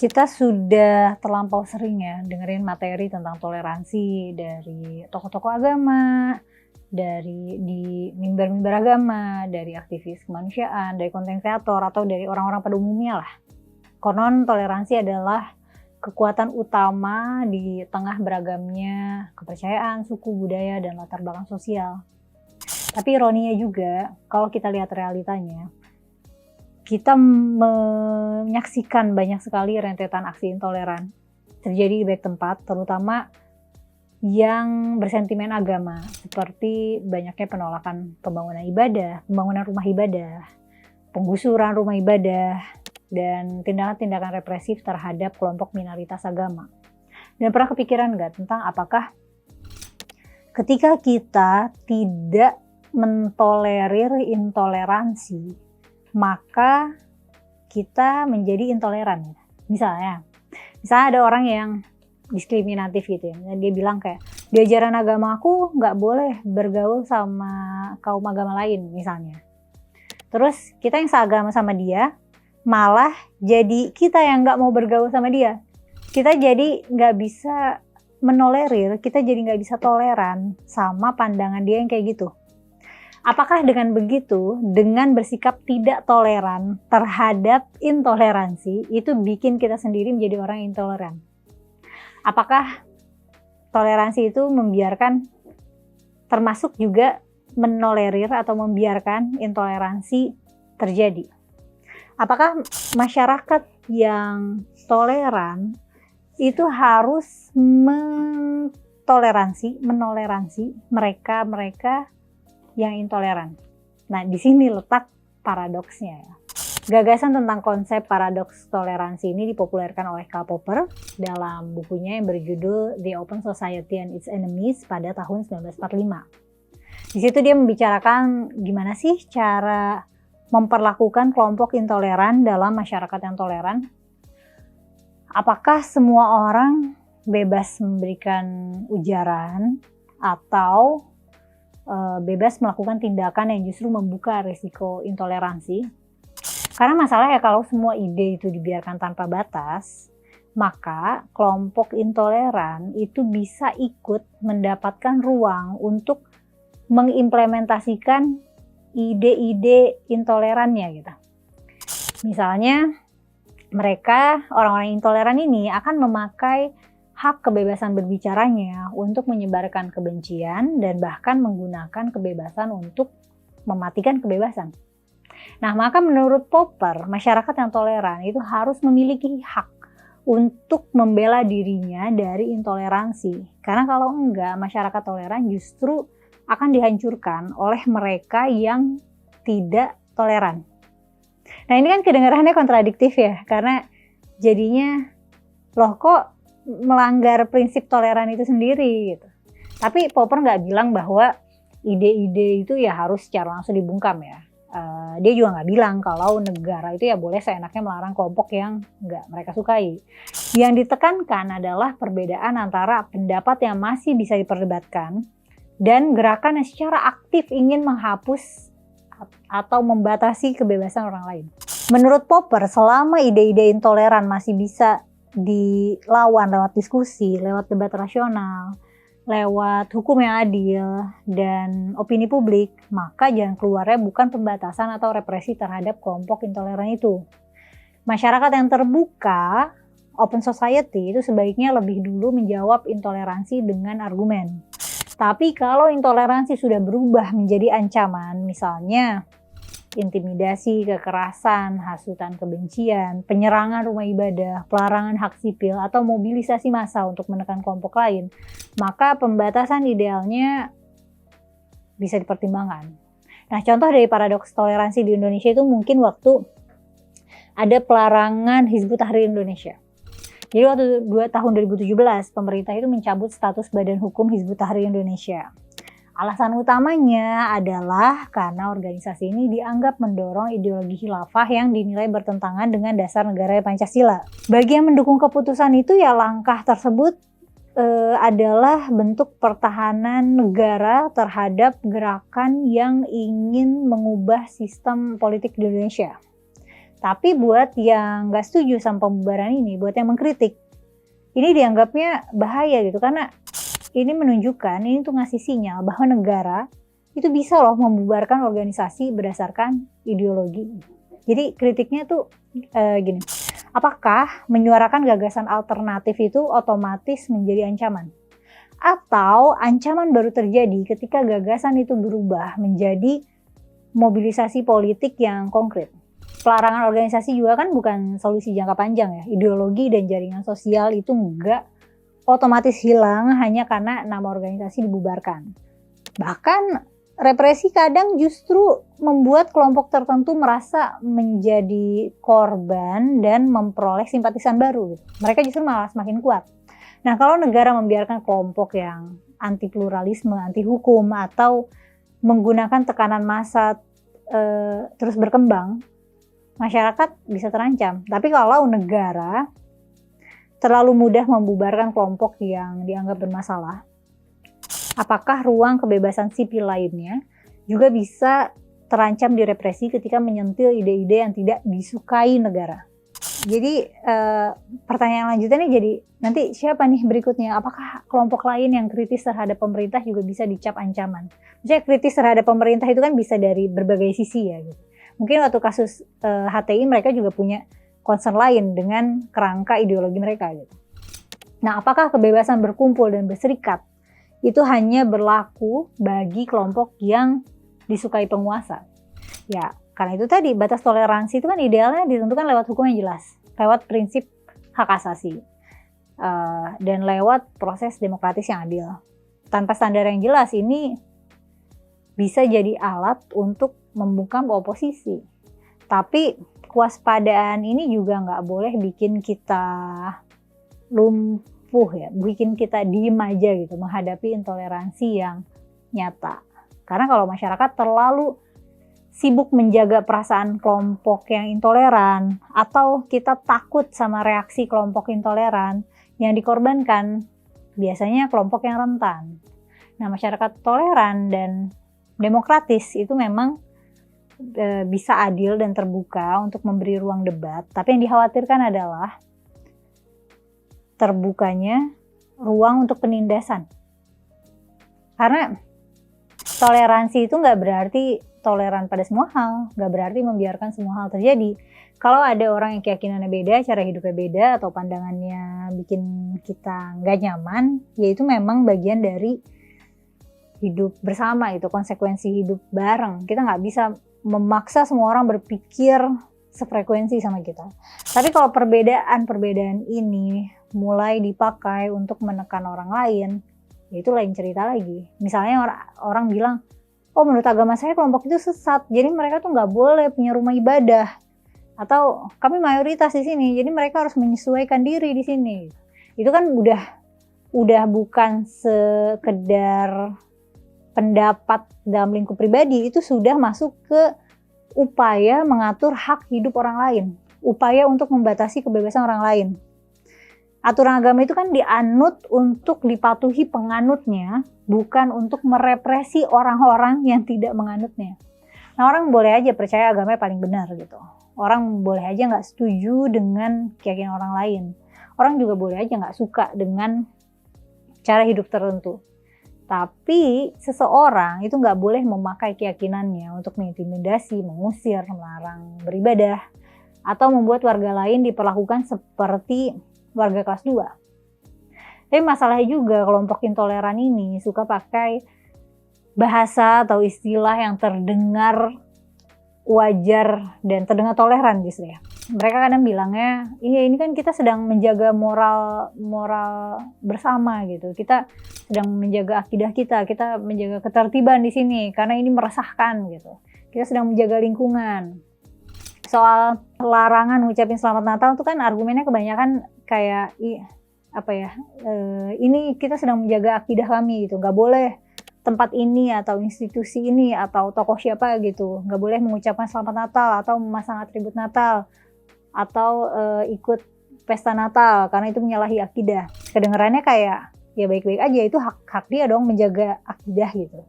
Kita sudah terlampau sering ya dengerin materi tentang toleransi dari tokoh-tokoh agama, di mimbar-mimbar agama, dari aktivis kemanusiaan, dari konten kreator, atau dari orang-orang pada umumnya lah. Konon toleransi adalah kekuatan utama di tengah beragamnya kepercayaan, suku, budaya, dan latar belakang sosial. Tapi ironinya juga, kalau kita lihat realitanya, kita menyaksikan banyak sekali rentetan aksi intoleran terjadi di banyak tempat, terutama yang bersentimen agama, seperti banyaknya penolakan pembangunan ibadah, pembangunan rumah ibadah, penggusuran rumah ibadah, dan tindakan-tindakan represif terhadap kelompok minoritas agama. Dan pernah kepikiran nggak tentang apakah ketika kita tidak mentolerir intoleransi, maka kita menjadi intoleran. Misalnya ada orang yang diskriminatif gitu ya. Dia bilang kayak, di ajaran agama aku nggak boleh bergaul sama kaum agama lain misalnya. Terus kita yang seagama sama dia, malah jadi kita yang nggak mau bergaul sama dia. Kita jadi nggak bisa menolerir, kita jadi nggak bisa toleran sama pandangan dia yang kayak gitu. Apakah dengan begitu, dengan bersikap tidak toleran terhadap intoleransi, itu bikin kita sendiri menjadi orang yang intoleran? Apakah toleransi itu membiarkan, termasuk juga menolerir atau membiarkan intoleransi terjadi? Apakah masyarakat yang toleran itu harus menoleransi mereka yang intoleran? Nah, di sini letak paradoksnya ya. Gagasan tentang konsep paradoks toleransi ini dipopulerkan oleh Karl Popper dalam bukunya yang berjudul The Open Society and Its Enemies pada tahun 1945. Di situ dia membicarakan gimana sih cara memperlakukan kelompok intoleran dalam masyarakat yang toleran. Apakah semua orang bebas memberikan ujaran atau bebas melakukan tindakan yang justru membuka risiko intoleransi? Karena masalahnya kalau semua ide itu dibiarkan tanpa batas, maka kelompok intoleran itu bisa ikut mendapatkan ruang untuk mengimplementasikan ide-ide intolerannya gitu. Misalnya mereka, orang-orang intoleran ini akan memakai hak kebebasan berbicaranya untuk menyebarkan kebencian dan bahkan menggunakan kebebasan untuk mematikan kebebasan. Nah, maka menurut Popper, masyarakat yang toleran itu harus memiliki hak untuk membela dirinya dari intoleransi. Karena kalau enggak, masyarakat toleran justru akan dihancurkan oleh mereka yang tidak toleran. Nah, ini kan kedengarannya kontradiktif ya, karena jadinya loh kok melanggar prinsip toleran itu sendiri gitu. Tapi Popper nggak bilang bahwa ide-ide itu ya harus secara langsung dibungkam ya. Dia juga nggak bilang kalau negara itu ya boleh seenaknya melarang kelompok yang nggak mereka sukai. Yang ditekankan adalah perbedaan antara pendapat yang masih bisa diperdebatkan dan gerakan yang secara aktif ingin menghapus atau membatasi kebebasan orang lain. Menurut Popper, selama ide-ide intoleran masih bisa dilawan lewat diskusi, lewat debat rasional, lewat hukum yang adil, dan opini publik, maka jalan keluarnya bukan pembatasan atau represi terhadap kelompok intoleran itu. Masyarakat yang terbuka, open society, itu sebaiknya lebih dulu menjawab intoleransi dengan argumen. Tapi kalau intoleransi sudah berubah menjadi ancaman, misalnya intimidasi, kekerasan, hasutan kebencian, penyerangan rumah ibadah, pelarangan hak sipil, atau mobilisasi massa untuk menekan kelompok lain, maka pembatasan idealnya bisa dipertimbangkan. Nah, contoh dari paradoks toleransi di Indonesia itu mungkin waktu ada pelarangan Hizbut Tahrir Indonesia. Jadi waktu tahun 2017, pemerintah itu mencabut status Badan Hukum Hizbut Tahrir Indonesia. Alasan utamanya adalah karena organisasi ini dianggap mendorong ideologi khilafah yang dinilai bertentangan dengan dasar negara Pancasila. Bagi yang mendukung keputusan itu ya langkah tersebut adalah bentuk pertahanan negara terhadap gerakan yang ingin mengubah sistem politik di Indonesia. Tapi buat yang nggak setuju sama pembubaran ini, buat yang mengkritik, ini dianggapnya bahaya gitu, karena ini menunjukkan, ini tuh ngasih sinyal bahwa negara itu bisa loh membubarkan organisasi berdasarkan ideologi. Jadi kritiknya tuh gini, apakah menyuarakan gagasan alternatif itu otomatis menjadi ancaman? Atau ancaman baru terjadi ketika gagasan itu berubah menjadi mobilisasi politik yang konkret? Pelarangan organisasi juga kan bukan solusi jangka panjang ya. Ideologi dan jaringan sosial itu enggak otomatis hilang hanya karena nama organisasi dibubarkan. Bahkan represi kadang justru membuat kelompok tertentu merasa menjadi korban dan memperoleh simpatisan baru. Mereka justru malah semakin kuat. Nah, kalau negara membiarkan kelompok yang anti pluralisme, anti hukum, atau menggunakan tekanan massa terus berkembang, masyarakat bisa terancam. Tapi kalau negara terlalu mudah membubarkan kelompok yang dianggap bermasalah, apakah ruang kebebasan sipil lainnya juga bisa terancam direpresi ketika menyentil ide-ide yang tidak disukai negara? Jadi pertanyaan lanjutannya jadi, nanti siapa nih berikutnya? Apakah kelompok lain yang kritis terhadap pemerintah juga bisa dicap ancaman? Maksudnya kritis terhadap pemerintah itu kan bisa dari berbagai sisi ya gitu. Mungkin waktu kasus HTI mereka juga punya concern lain dengan kerangka ideologi mereka gitu. Nah, apakah kebebasan berkumpul dan berserikat itu hanya berlaku bagi kelompok yang disukai penguasa? Ya, karena itu tadi batas toleransi itu kan idealnya ditentukan lewat hukum yang jelas, lewat prinsip hak asasi, dan lewat proses demokratis yang adil. Tanpa standar yang jelas ini bisa jadi alat untuk membungkam oposisi. Tapi kewaspadaan ini juga nggak boleh bikin kita lumpuh ya, bikin kita diem aja gitu menghadapi intoleransi yang nyata. Karena kalau masyarakat terlalu sibuk menjaga perasaan kelompok yang intoleran, atau kita takut sama reaksi kelompok intoleran, yang dikorbankan biasanya kelompok yang rentan. Nah, masyarakat toleran dan demokratis itu memang bisa adil dan terbuka untuk memberi ruang debat, tapi yang dikhawatirkan adalah terbukanya ruang untuk penindasan. Karena toleransi itu nggak berarti toleran pada semua hal, nggak berarti membiarkan semua hal terjadi. Kalau ada orang yang keyakinannya beda, cara hidupnya beda, atau pandangannya bikin kita nggak nyaman, ya itu memang bagian dari hidup bersama, itu konsekuensi hidup bareng. Kita nggak bisa memaksa semua orang berpikir sefrekuensi sama kita. Tapi kalau perbedaan ini mulai dipakai untuk menekan orang lain, ya itu lain cerita lagi. Misalnya orang bilang, oh menurut agama saya kelompok itu sesat, jadi mereka tuh nggak boleh punya rumah ibadah. Atau kami mayoritas di sini, jadi mereka harus menyesuaikan diri di sini. Itu kan udah bukan sekedar pendapat dalam lingkup pribadi, itu sudah masuk ke upaya mengatur hak hidup orang lain, upaya untuk membatasi kebebasan orang lain. Aturan agama itu kan dianut untuk dipatuhi penganutnya, bukan untuk merepresi orang-orang yang tidak menganutnya. Nah, orang boleh aja percaya agamanya paling benar gitu. Orang boleh aja nggak setuju dengan keyakinan orang lain. Orang juga boleh aja nggak suka dengan cara hidup tertentu. Tapi seseorang itu nggak boleh memakai keyakinannya untuk mengintimidasi, mengusir, melarang beribadah, atau membuat warga lain diperlakukan seperti warga kelas 2. Tapi masalahnya juga kelompok intoleran ini suka pakai bahasa atau istilah yang terdengar wajar dan terdengar toleran justru ya. Mereka kadang bilangnya, iya ini kan kita sedang menjaga moral bersama gitu. Kita sedang menjaga akidah kita menjaga ketertiban di sini karena ini meresahkan gitu. Kita sedang menjaga lingkungan. Soal larangan ngucapin selamat Natal itu kan argumennya kebanyakan kayak ini kita sedang menjaga akidah kami gitu. Nggak boleh tempat ini atau institusi ini atau tokoh siapa gitu nggak boleh mengucapkan selamat Natal atau memasang atribut Natal atau ikut pesta Natal karena itu menyalahi akidah. Kedengarannya kayak ya baik-baik aja, itu hak dia dong menjaga akidah gitu.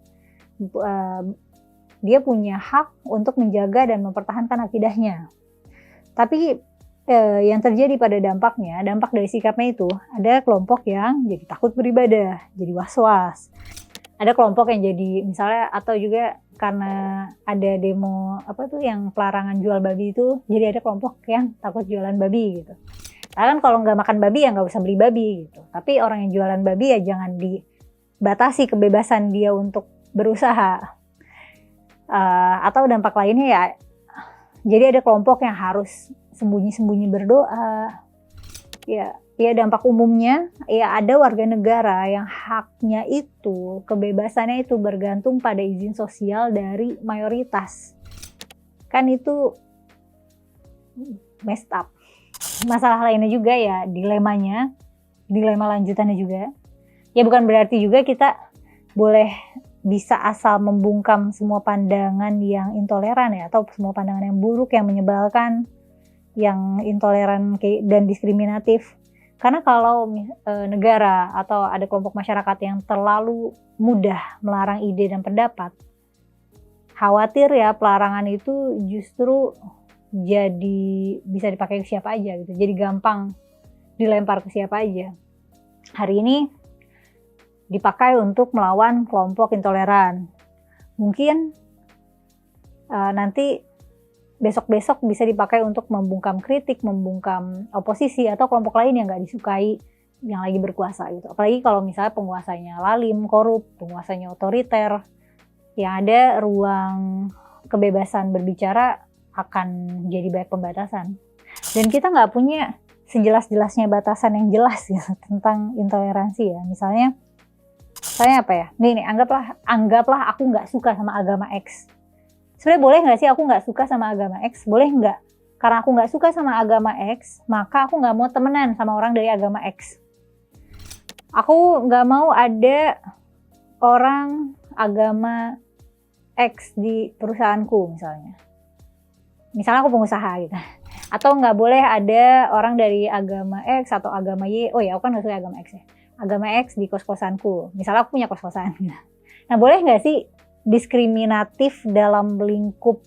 Dia punya hak untuk menjaga dan mempertahankan akidahnya. Tapi yang terjadi pada dampak dari sikapnya itu, ada kelompok yang jadi takut beribadah, jadi was-was. Ada kelompok yang jadi misalnya, atau juga karena ada demo yang pelarangan jual babi itu, jadi ada kelompok yang takut jualan babi gitu. Karena kan kalau nggak makan babi ya nggak usah beli babi gitu. Tapi orang yang jualan babi ya jangan dibatasi kebebasan dia untuk berusaha. Atau dampak lainnya ya, jadi ada kelompok yang harus sembunyi-sembunyi berdoa. Ya dampak umumnya ya ada warga negara yang haknya itu, kebebasannya itu bergantung pada izin sosial dari mayoritas. Kan itu messed up. Masalah lainnya juga ya dilema lanjutannya juga. Ya bukan berarti juga kita boleh bisa asal membungkam semua pandangan yang intoleran ya, atau semua pandangan yang buruk, yang menyebalkan, yang intoleran dan diskriminatif. Karena kalau negara atau ada kelompok masyarakat yang terlalu mudah melarang ide dan pendapat, khawatir ya pelarangan itu justru jadi bisa dipakai ke siapa aja gitu. Jadi gampang dilempar ke siapa aja. Hari ini dipakai untuk melawan kelompok intoleran. Mungkin nanti besok-besok bisa dipakai untuk membungkam kritik, membungkam oposisi atau kelompok lain yang nggak disukai, yang lagi berkuasa gitu. Apalagi kalau misalnya penguasanya lalim, korup, penguasanya otoriter, yang ada ruang kebebasan berbicara akan jadi banyak pembatasan. Dan kita nggak punya sejelas-jelasnya batasan yang jelas ya tentang intoleransi ya. Misalnya apa ya? Nih anggaplah aku nggak suka sama agama X. Sebenarnya boleh nggak sih aku nggak suka sama agama X? Boleh nggak? Karena aku nggak suka sama agama X, maka aku nggak mau temenan sama orang dari agama X. Aku nggak mau ada orang agama X di perusahaanku misalnya. Misalnya aku pengusaha gitu. Atau nggak boleh ada orang dari agama X atau agama Y. Oh ya, aku kan nggak suka agama X ya. Agama X di kos-kosanku. Misalnya aku punya kos-kosan. Nah boleh nggak sih diskriminatif dalam lingkup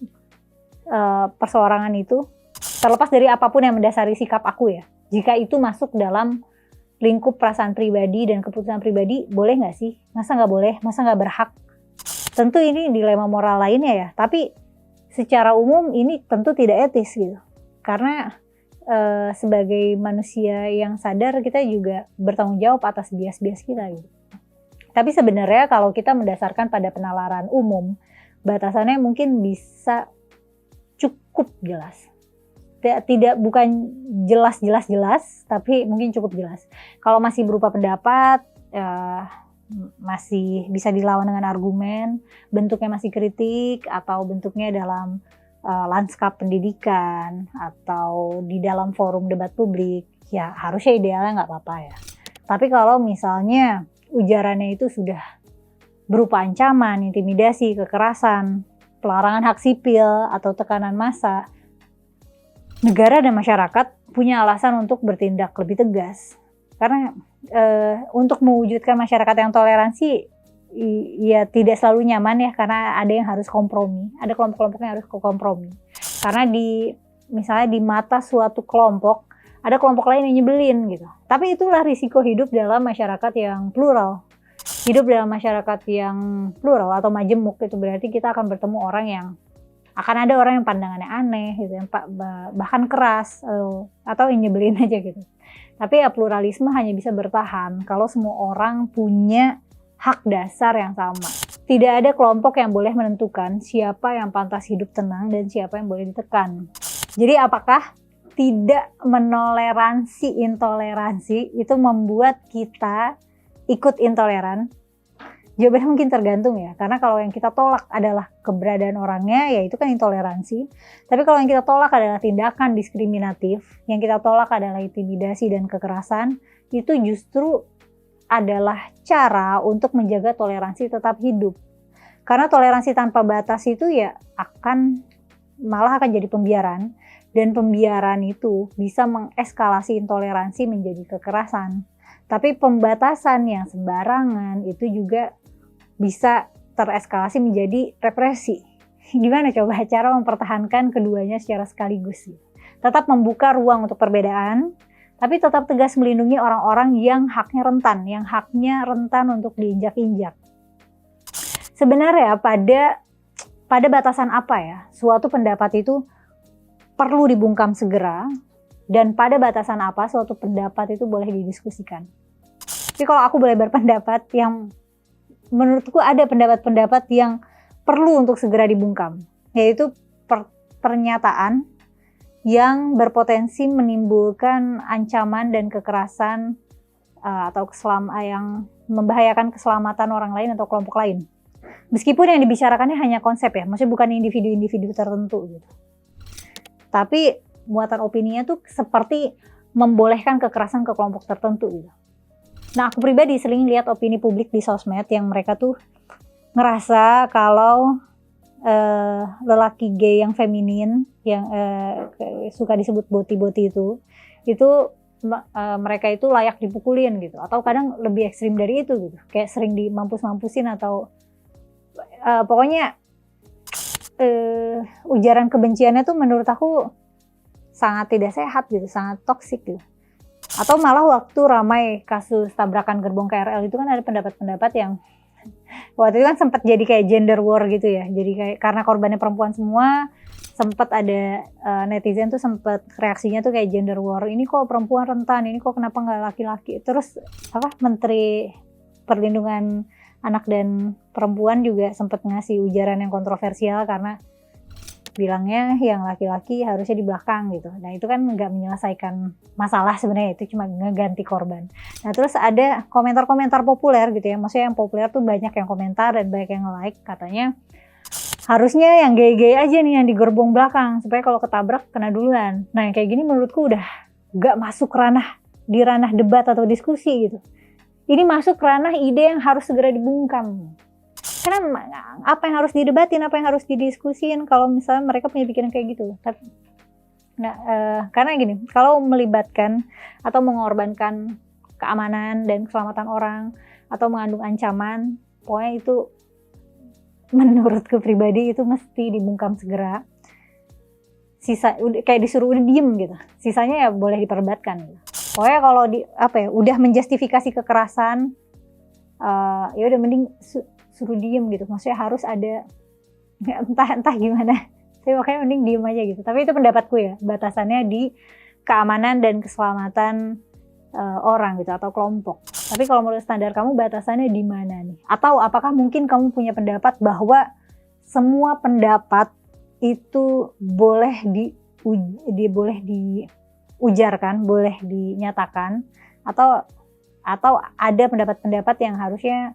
perseorangan itu, terlepas dari apapun yang mendasari sikap aku ya, jika itu masuk dalam lingkup perasaan pribadi dan keputusan pribadi, boleh nggak sih? Masa nggak boleh? Masa nggak berhak? Tentu ini dilema moral lainnya ya, tapi secara umum ini tentu tidak etis gitu, karena sebagai manusia yang sadar kita juga bertanggung jawab atas bias-bias kita gitu. Tapi sebenarnya kalau kita mendasarkan pada penalaran umum, batasannya mungkin bisa cukup jelas. Bukan jelas, tapi mungkin cukup jelas. Kalau masih berupa pendapat, masih bisa dilawan dengan argumen, bentuknya masih kritik, atau bentuknya dalam lanskap pendidikan, atau di dalam forum debat publik, ya harusnya idealnya nggak apa-apa ya. Tapi kalau misalnya ujarannya itu sudah berupa ancaman, intimidasi, kekerasan, pelarangan hak sipil, atau tekanan massa, negara dan masyarakat punya alasan untuk bertindak lebih tegas. Karena untuk mewujudkan masyarakat yang toleransi, ya tidak selalu nyaman ya, karena ada yang harus kompromi, ada kelompok-kelompok yang harus kompromi. Karena misalnya di mata suatu kelompok, ada kelompok lain yang nyebelin gitu. Tapi itulah risiko hidup dalam masyarakat yang plural. Hidup dalam masyarakat yang plural atau majemuk, itu berarti kita akan bertemu orang yang akan ada orang yang pandangannya aneh gitu, yang bahkan keras atau yang nyebelin aja gitu. Tapi ya pluralisme hanya bisa bertahan kalau semua orang punya hak dasar yang sama. Tidak ada kelompok yang boleh menentukan siapa yang pantas hidup tenang dan siapa yang boleh ditekan. Jadi apakah tidak menoleransi intoleransi itu membuat kita ikut intoleran? Jawabannya mungkin tergantung ya, karena kalau yang kita tolak adalah keberadaan orangnya, ya itu kan intoleransi. Tapi kalau yang kita tolak adalah tindakan diskriminatif, yang kita tolak adalah intimidasi dan kekerasan, itu justru adalah cara untuk menjaga toleransi tetap hidup. Karena toleransi tanpa batas itu ya malah akan jadi pembiaran, dan pembiaran itu bisa mengeskalasi intoleransi menjadi kekerasan. Tapi pembatasan yang sembarangan itu juga bisa tereskalasi menjadi represi. Gimana coba cara mempertahankan keduanya secara sekaligus? tetap membuka ruang untuk perbedaan, tapi tetap tegas melindungi orang-orang yang haknya rentan untuk diinjak-injak. Sebenarnya pada batasan apa ya suatu pendapat itu perlu dibungkam segera, dan pada batasan apa suatu pendapat itu boleh didiskusikan. Tapi kalau aku boleh berpendapat, yang menurutku ada pendapat-pendapat yang perlu untuk segera dibungkam, yaitu pernyataan yang berpotensi menimbulkan ancaman dan kekerasan atau yang membahayakan keselamatan orang lain atau kelompok lain. Meskipun yang dibicarakannya hanya konsep ya, maksudnya bukan individu-individu tertentu gitu. Tapi muatan opininya tuh seperti membolehkan kekerasan ke kelompok tertentu gitu. Nah, aku pribadi sering lihat opini publik di sosmed yang mereka tuh ngerasa kalau lelaki gay yang feminin yang suka disebut boti-boti itu mereka itu layak dipukulin gitu, atau kadang lebih ekstrim dari itu gitu, kayak sering dimampus-mampusin atau pokoknya ujaran kebenciannya tuh menurut aku sangat tidak sehat gitu, sangat toksik gitu. Atau malah waktu ramai kasus tabrakan gerbong KRL itu kan ada pendapat-pendapat yang waktu itu kan sempat jadi kayak gender war gitu ya. Jadi kayak karena korbannya perempuan semua, sempat ada netizen tuh sempat reaksinya tuh kayak gender war. Ini kok perempuan rentan, ini kok kenapa nggak laki-laki? Terus Menteri Perlindungan Anak dan Perempuan juga sempat ngasih ujaran yang kontroversial karena bilangnya yang laki-laki harusnya di belakang gitu. Nah itu kan nggak menyelesaikan masalah sebenarnya, itu cuma ngeganti korban. Nah terus ada komentar-komentar populer gitu ya, maksudnya yang populer tuh banyak yang komentar dan banyak yang like, katanya harusnya yang gay-gay aja nih yang di gerbong belakang supaya kalau ketabrak kena duluan. Nah yang kayak gini menurutku udah nggak masuk di ranah debat atau diskusi gitu. Ini masuk ranah ide yang harus segera dibungkam. Karena apa yang harus didebatin, apa yang harus didiskusin kalau misalnya mereka punya pikiran kayak gitu. Karena gini, kalau melibatkan atau mengorbankan keamanan dan keselamatan orang atau mengandung ancaman, pokoknya itu menurutku pribadi itu mesti dibungkam segera. Kayak disuruh udah diem gitu, sisanya ya boleh diperdebatkan gitu. Pokoknya kalau udah menjustifikasi kekerasan, ya udah mending suruh diem gitu, maksudnya harus ada entah gimana, tapi makanya mending diem aja gitu. Tapi itu pendapatku ya, batasannya di keamanan dan keselamatan orang gitu atau kelompok. Tapi kalau menurut standar kamu batasannya di mana nih? Atau apakah mungkin kamu punya pendapat bahwa semua pendapat itu boleh diujarkan, boleh dinyatakan, atau ada pendapat-pendapat yang harusnya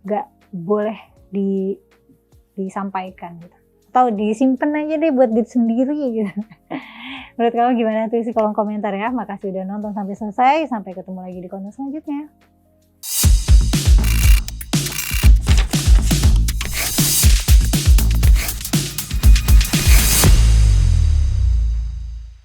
nggak boleh disampaikan gitu, atau disimpan aja deh buat diri sendiri gitu. Menurut kamu gimana tuh, isi kolom komentar ya. Makasih udah nonton sampai selesai, sampai ketemu lagi di konten selanjutnya.